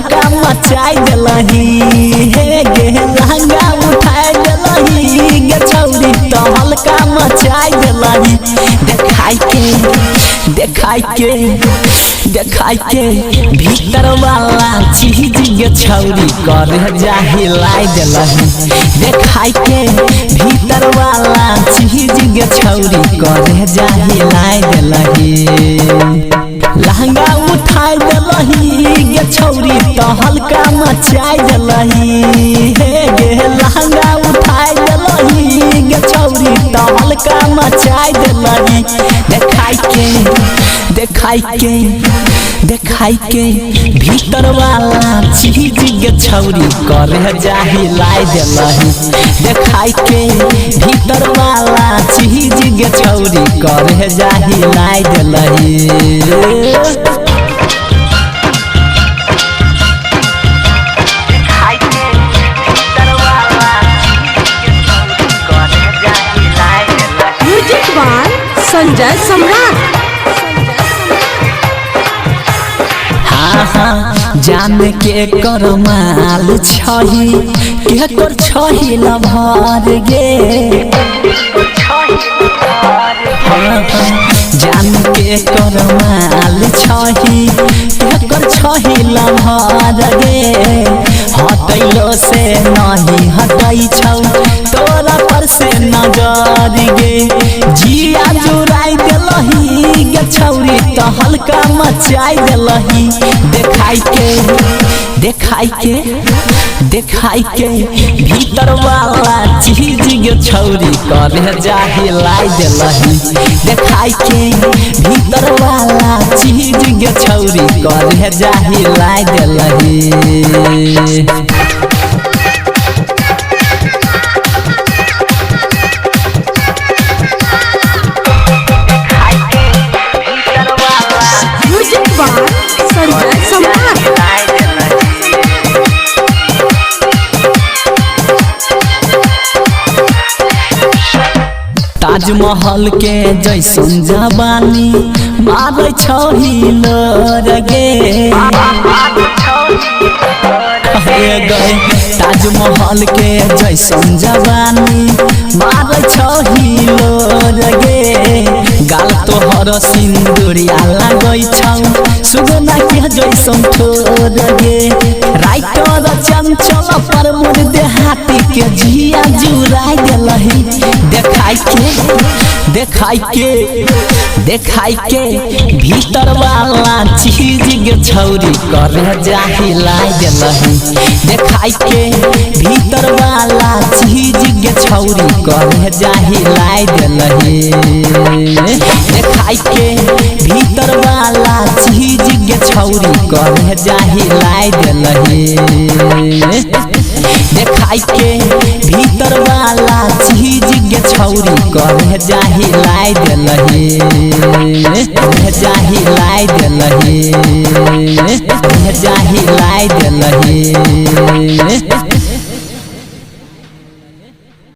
हल्का मचाई देलही हे गे लहंगा उठाई देलही गे छौरी तो हल्का मचाई देलही देखाई के भीतर वाला चीज गे छौरी कर जा हिलाई देलही देखाई के भीतर वाला चीज गे छौरी कर जा हिलाई देलही लहंगा उठाई देलही गे छौरी तो हल्का मचाई देलही हे गे लहंगा उठाई देलही गे छौरी तो हल्का मचाई देलही देखाई के भीतर वाला चीज गे छौरी कर जा हिलाई देलही देखाई के भीतर वाला चीज गे छौरी कर जा हिलाई देलही संजय सम्राट जान के कर माल छही के कर छही ल भर गे जान के कर माल छही के कर छही ल भर गे हटैलो से नहीं हटै छौ तोरा पर से नजर गे जिया जुराई देलही गे छौरी तो हल्का मचाई देलही देखाई के भीतर वाला चीज गे छौरी कर जा हिलाई देलही देखाई के भीतर वाला चीज गे छौरी कर जा हिलाई देलही संजय सम्राट ताजमहल के जैसन जवानी मारै छही लोर गे ताजमहल के जैसन जवानी मारै छही लोर गे गाल तोहर सिंदूरिया लागै छौ सुगना के जैसन ठोर गे राइटर चंचल पर मोर देहाती के जिया जुराई देलही देखाई के भीतर वाला चीज गे छौरी कर जा हिलाई देलही देखाई के भीतर वाला चीज गे छौरी कर जा हिलाई देलही देखाई के भीतर वाला चीज गे छौरी कर जा हिलाई देलही देखाई के भीतर वाला चीज गे छौरी कर जा हिलाई देलही जा हिलाई देलही जा हिलाई देलही।